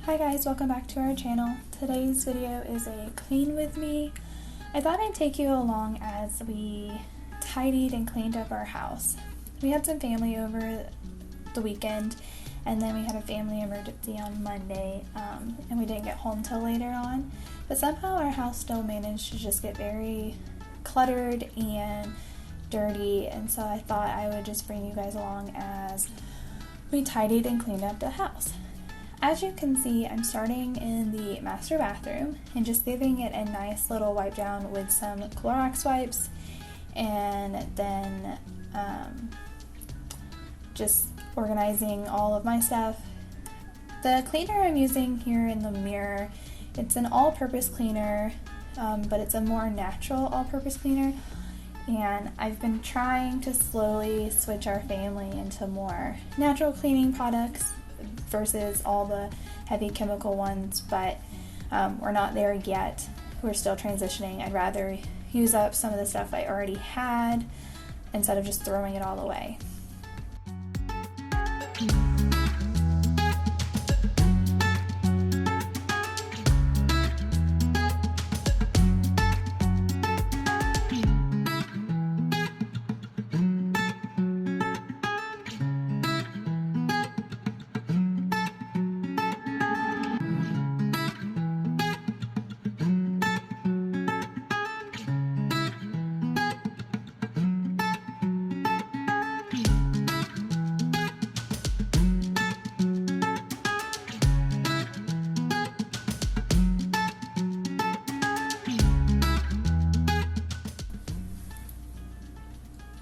Hi guys, welcome back to our channel. Today's video is a clean with me. I thought I'd take you along as we tidied and cleaned up our house. We had some family over the weekend, and then we had a family emergency on Monday, and we didn't get home till later on. But somehow our house still managed to just get very cluttered and dirty, and so I thought I would just bring you guys along as we tidied and cleaned up the house. As you can see, I'm starting in the master bathroom and just giving it a nice little wipe down with some Clorox wipes, and then just organizing all of my stuff. The cleaner I'm using here in the mirror, it's an all-purpose cleaner, but it's a more natural all-purpose cleaner, and I've been trying to slowly switch our family into more natural cleaning products versus all the heavy chemical ones, but we're not there yet. We're still transitioning. I'd rather use up some of the stuff I already had instead of just throwing it all away.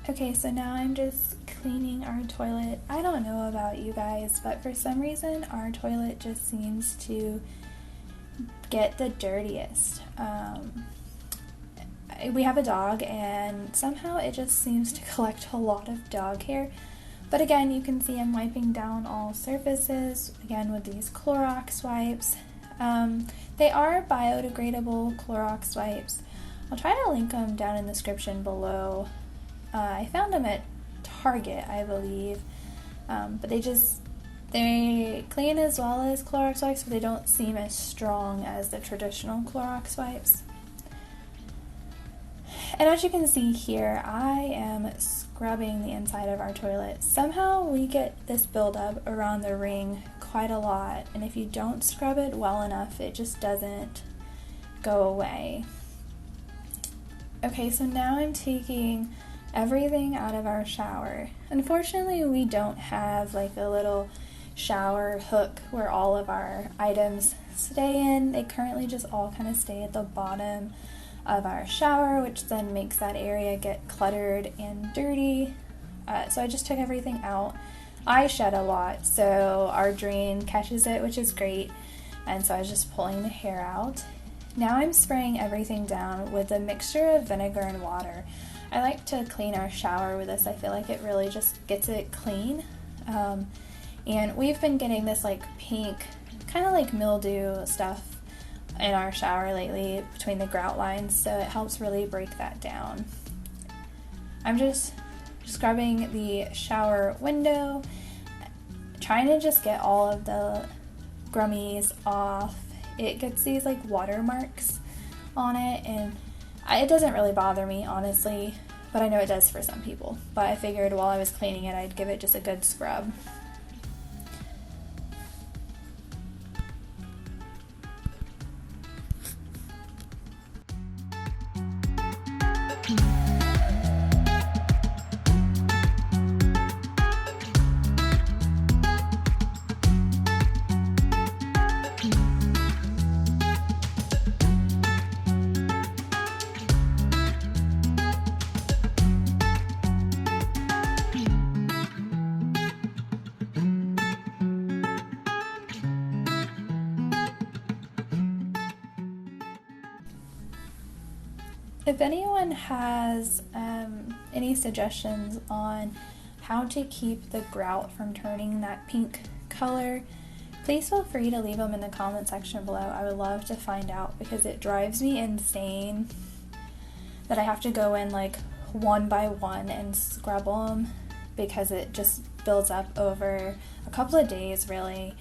Okay, so now I'm just cleaning our toilet. I don't know about you guys, but for some reason our toilet just seems to get the dirtiest. We have a dog, and somehow it just seems to collect a lot of dog hair. But again, you can see I'm wiping down all surfaces, again with these Clorox wipes. They are biodegradable Clorox wipes. I'll try to link them down in the description below. I found them at Target, I believe, but they clean as well as Clorox wipes, but they don't seem as strong as the traditional Clorox wipes. And as you can see here, I am scrubbing the inside of our toilet. Somehow we get this buildup around the ring quite a lot, and if you don't scrub it well enough, it just doesn't go away. Okay, so now I'm taking everything out of our shower. Unfortunately, we don't have like a little shower hook where all of our items stay in. They currently just all kind of stay at the bottom of our shower, which then makes that area get cluttered and dirty. So I just took everything out. I shed a lot, so our drain catches it, which is great, and so I was just pulling the hair out. Now I'm spraying everything down with a mixture of vinegar and water. I like to clean our shower with this. I feel like it really just gets it clean. And we've been getting this like pink, kind of like mildew stuff in our shower lately between the grout lines, so it helps really break that down. I'm just scrubbing the shower window, trying to just get all of the grummies off. It gets these like watermarks on it, and it doesn't really bother me, honestly, but I know it does for some people. But I figured while I was cleaning it, I'd give it just a good scrub. If anyone has any suggestions on how to keep the grout from turning that pink color, please feel free to leave them in the comment section below. I would love to find out, because it drives me insane that I have to go in like one by one and scrub them, because it just builds up over a couple of days really,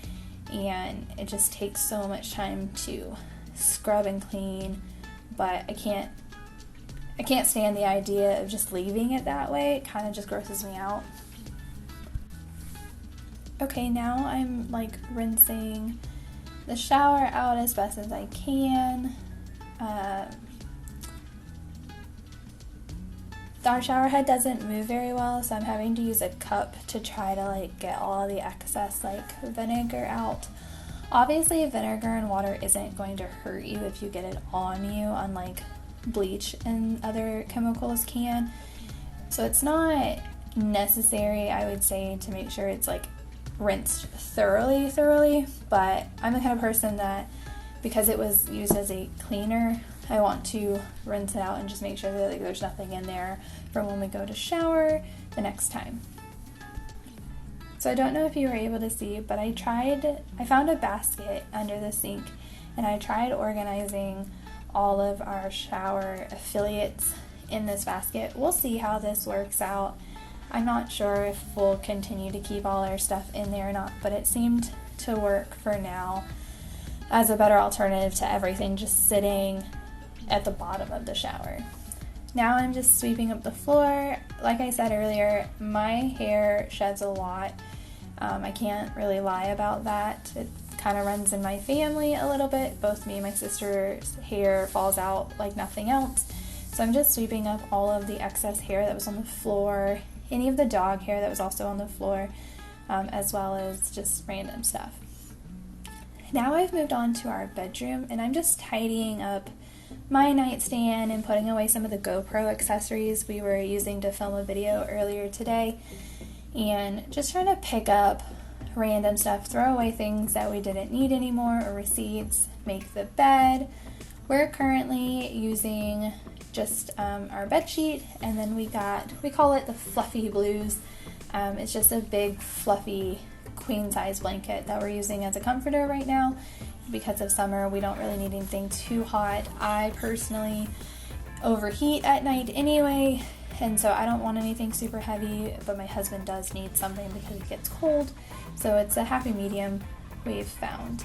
and it just takes so much time to scrub and clean, but I can't stand the idea of just leaving it that way. It kind of just grosses me out. Okay, now I'm like rinsing the shower out as best as I can. Our shower head doesn't move very well, so I'm having to use a cup to try to like get all the excess like vinegar out. Obviously, vinegar and water isn't going to hurt you if you get it on you, unlike bleach and other chemicals can. So it's not necessary, I would say, to make sure it's like rinsed thoroughly, but I'm the kind of person that, because it was used as a cleaner, I want to rinse it out and just make sure that like, there's nothing in there for when we go to shower the next time. So I don't know if you were able to see, but I found a basket under the sink, and I tried organizing all of our shower affiliates in this basket. We'll see how this works out. I'm not sure if we'll continue to keep all our stuff in there or not, but it seemed to work for now as a better alternative to everything just sitting at the bottom of the shower. Now I'm just sweeping up the floor. Like I said earlier, my hair sheds a lot. I can't really lie about that. It kind of runs in my family a little bit. Both me and my sister's hair falls out like nothing else. So I'm just sweeping up all of the excess hair that was on the floor, any of the dog hair that was also on the floor, as well as just random stuff. Now I've moved on to our bedroom, and I'm just tidying up my nightstand and putting away some of the GoPro accessories we were using to film a video earlier today, and just trying to pick up random stuff, throw away things that we didn't need anymore, or receipts, make the bed. We're currently using just our bed sheet, and then we call it the Fluffy Blues. It's just a big fluffy queen size blanket that we're using as a comforter right now. Because of summer, we don't really need anything too hot. I personally overheat at night anyway, and so I don't want anything super heavy, but my husband does need something because it gets cold. So it's a happy medium we've found.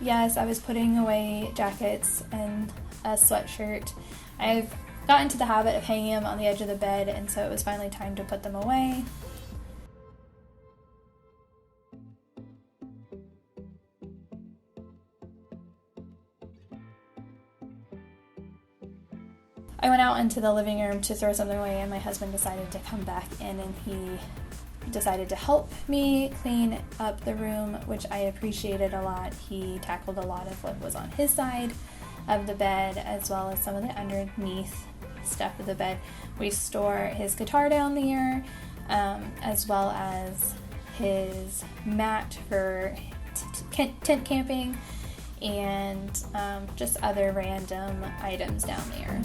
Yes, I was putting away jackets and a sweatshirt. I've gotten into the habit of hanging them on the edge of the bed, and so it was finally time to put them away. I went out into the living room to throw something away, and my husband decided to come back in, and he decided to help me clean up the room, which I appreciated a lot. He tackled a lot of what was on his side of the bed, as well as some of the underneath stuff of the bed. We store his guitar down there, as well as his mat for tent camping, and just other random items down there.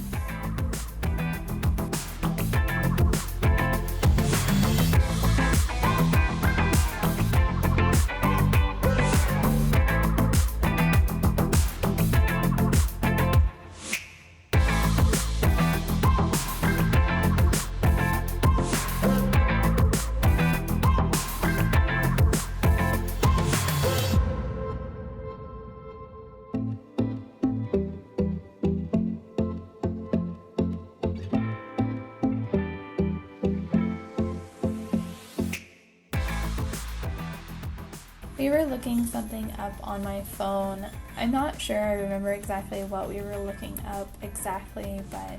We were looking something up on my phone. I'm not sure I remember exactly what we were looking up exactly, but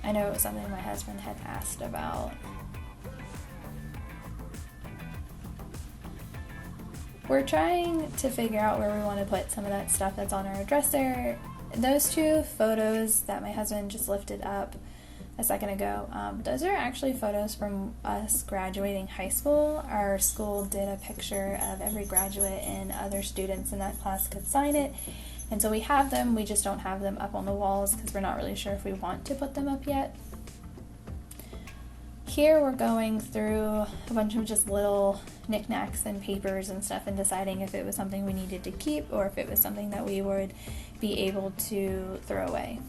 I know it was something my husband had asked about. We're trying to figure out where we want to put some of that stuff that's on our dresser. Those two photos that my husband just lifted up a second ago, those are actually photos from us graduating high school. Our school did a picture of every graduate, and other students in that class could sign it, and so we have them. We just don't have them up on the walls because we're not really sure if we want to put them up yet. Here we're going through a bunch of just little knickknacks and papers and stuff, and deciding if it was something we needed to keep or if it was something that we would be able to throw away.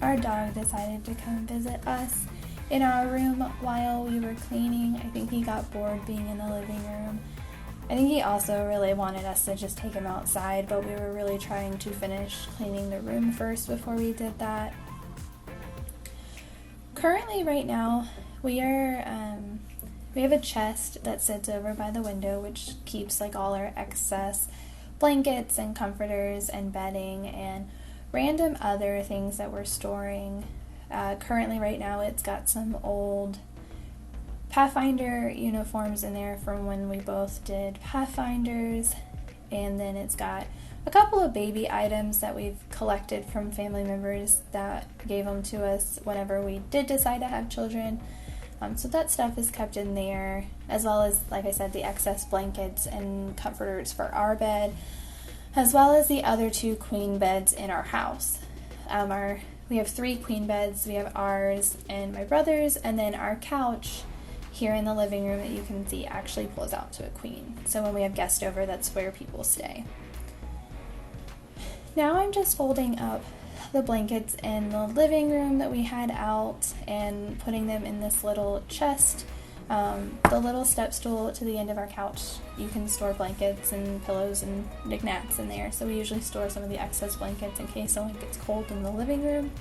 our dog decided to come visit us in our room while we were cleaning. I think he got bored being in the living room. I think he also really wanted us to just take him outside, but we were really trying to finish cleaning the room first before we did that. Currently, right now, we have a chest that sits over by the window, which keeps like all our excess blankets and comforters and bedding and random other things that we're storing. Currently, right now, it's got some old Pathfinder uniforms in there from when we both did Pathfinders, and then it's got a couple of baby items that we've collected from family members that gave them to us whenever we did decide to have children. So that stuff is kept in there, as well as, like I said, the excess blankets and comforters for our bed, as well as the other 2 queen beds in our house. We have 3 queen beds. We have ours and my brother's, and then our couch here in the living room that you can see actually pulls out to a queen. So when we have guests over, that's where people stay. Now I'm just folding up the blankets in the living room that we had out and putting them in this little chest. The little step stool to the end of our couch, you can store blankets and pillows and knickknacks in there. So we usually store some of the excess blankets in case someone gets cold in the living room.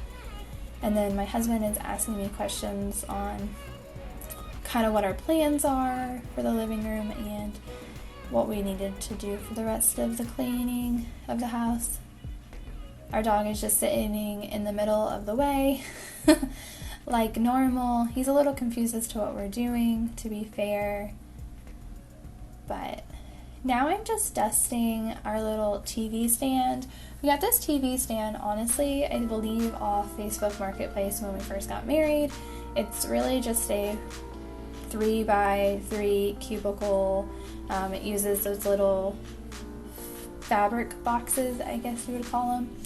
And then my husband is asking me questions on kind of what our plans are for the living room and what we needed to do for the rest of the cleaning of the house. Our dog is just sitting in the middle of the way like normal. He's a little confused as to what we're doing, to be fair. But now I'm just dusting our little TV stand. We got this TV stand, honestly, I believe off Facebook Marketplace when we first got married. It's really just a 3x3 cubicle. It uses those little fabric boxes, I guess you would call them.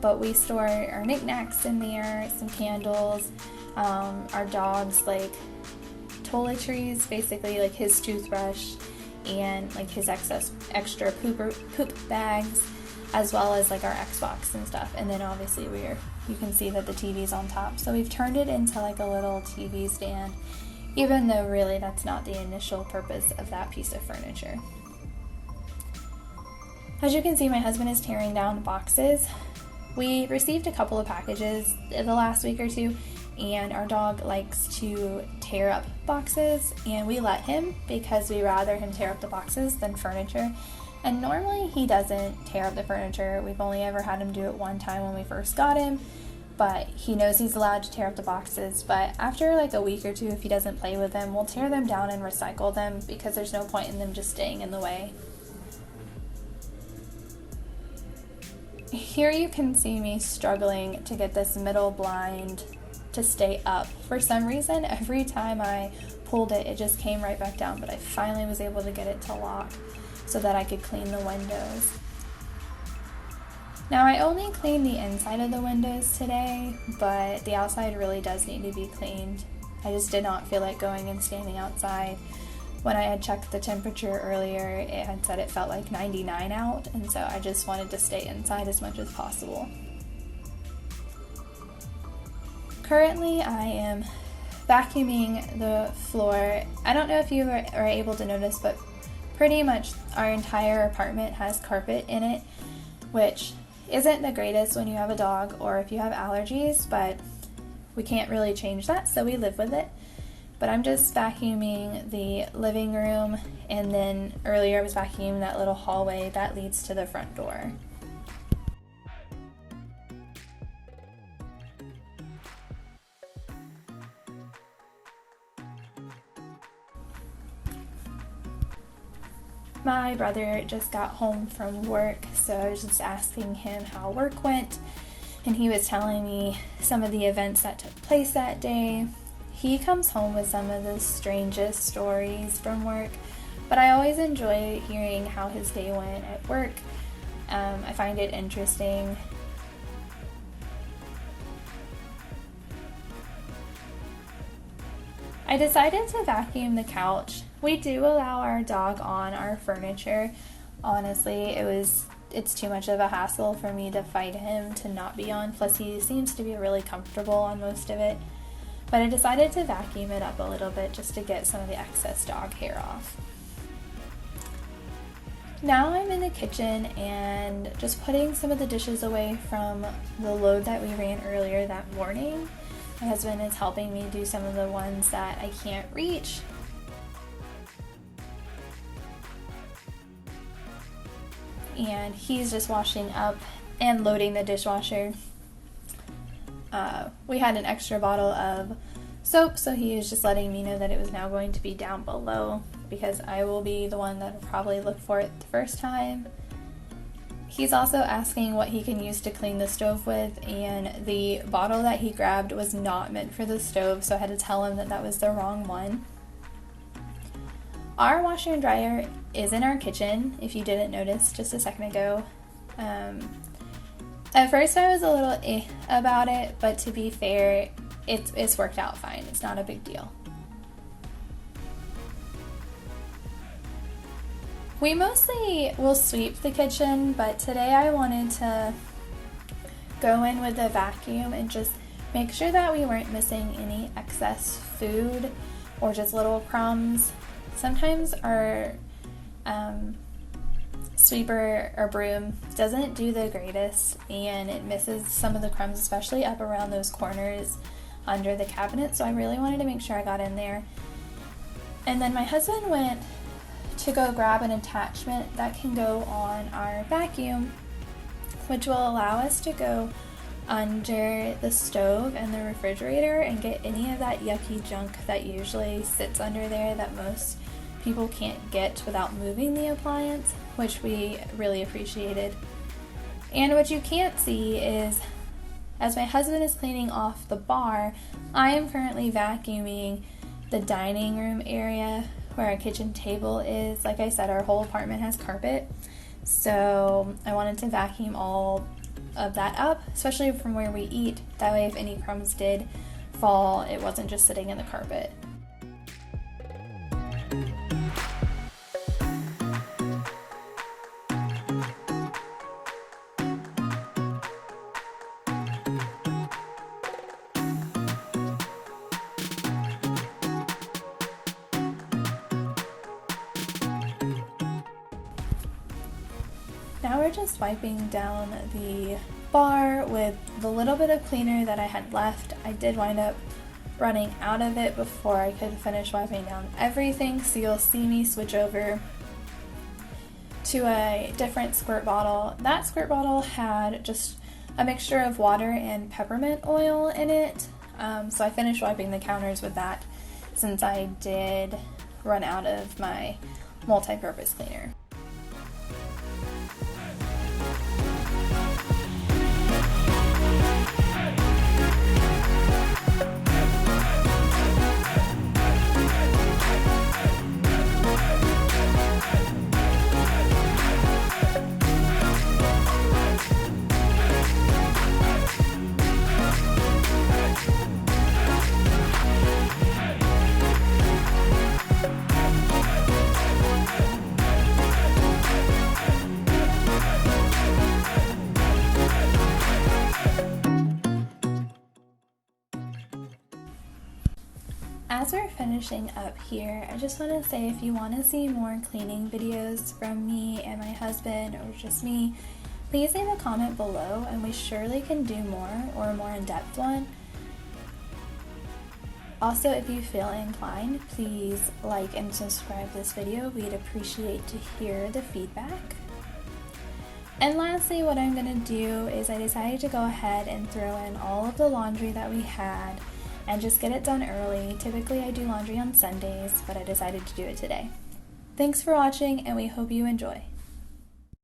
But we store our knickknacks in there, some candles, our dog's like toiletries, basically like his toothbrush and like his extra poop bags, as well as like our Xbox and stuff. And then obviously you can see that the TV's on top. So we've turned it into like a little TV stand, even though really that's not the initial purpose of that piece of furniture. As you can see, my husband is tearing down boxes. We received a couple of packages in the last week or 2, and our dog likes to tear up boxes, and we let him because we rather him tear up the boxes than furniture. And normally he doesn't tear up the furniture. We've only ever had him do it one time when we first got him, but he knows he's allowed to tear up the boxes. But after like a week or 2, if he doesn't play with them, we'll tear them down and recycle them because there's no point in them just staying in the way. Here you can see me struggling to get this middle blind to stay up. For some reason, every time I pulled it, it just came right back down, but I finally was able to get it to lock so that I could clean the windows. Now, I only cleaned the inside of the windows today, but the outside really does need to be cleaned. I just did not feel like going and standing outside. When I had checked the temperature earlier, it had said it felt like 99 out, and so I just wanted to stay inside as much as possible. Currently, I am vacuuming the floor. I don't know if you are able to notice, but pretty much our entire apartment has carpet in it, which isn't the greatest when you have a dog or if you have allergies, but we can't really change that, so we live with it. But I'm just vacuuming the living room, and then earlier I was vacuuming that little hallway that leads to the front door. My brother just got home from work, so I was just asking him how work went, and he was telling me some of the events that took place that day. He comes home with some of the strangest stories from work, but I always enjoy hearing how his day went at work. I find it interesting. I decided to vacuum the couch. We do allow our dog on our furniture. Honestly, it was it's too much of a hassle for me to fight him to not be on. Plus, he seems to be really comfortable on most of it. But I decided to vacuum it up a little bit just to get some of the excess dog hair off. Now I'm in the kitchen and just putting some of the dishes away from the load that we ran earlier that morning. My husband is helping me do some of the ones that I can't reach. And he's just washing up and loading the dishwasher. We had an extra bottle of soap, so he is just letting me know that it was now going to be down below because I will be the one that will probably look for it the first time. He's also asking what he can use to clean the stove with, and the bottle that he grabbed was not meant for the stove, so I had to tell him that that was the wrong one. Our washer and dryer is in our kitchen, if you didn't notice just a second ago. At first I was a little about it, but to be fair, it's worked out fine. It's not a big deal. We mostly will sweep the kitchen, but today I wanted to go in with the vacuum and just make sure that we weren't missing any excess food or just little crumbs. Sometimes our sweeper or broom doesn't do the greatest and it misses some of the crumbs, especially up around those corners under the cabinet, so I really wanted to make sure I got in there. And then my husband went to go grab an attachment that can go on our vacuum, which will allow us to go under the stove and the refrigerator and get any of that yucky junk that usually sits under there that most people can't get without moving the appliance, which we really appreciated. And what you can't see is, as my husband is cleaning off the bar, I am currently vacuuming the dining room area where our kitchen table is. Like I said, our whole apartment has carpet, so I wanted to vacuum all of that up, especially from where we eat. That way if any crumbs did fall, it wasn't just sitting in the carpet. Now we're just wiping down the bar with the little bit of cleaner that I had left. I did wind up running out of it before I could finish wiping down everything, so you'll see me switch over to a different squirt bottle. That squirt bottle had just a mixture of water and peppermint oil in it, so I finished wiping the counters with that since I did run out of my multi-purpose cleaner. As we're finishing up here, I just want to say if you want to see more cleaning videos from me and my husband or just me, please leave a comment below and we surely can do more or a more in-depth one. Also, if you feel inclined, please like and subscribe this video. We'd appreciate to hear the feedback. And lastly, what I'm going to do is I decided to go ahead and throw in all of the laundry that we had and just get it done early. Typically I do laundry on Sundays, but I decided to do it today. Thanks for watching and we hope you enjoy.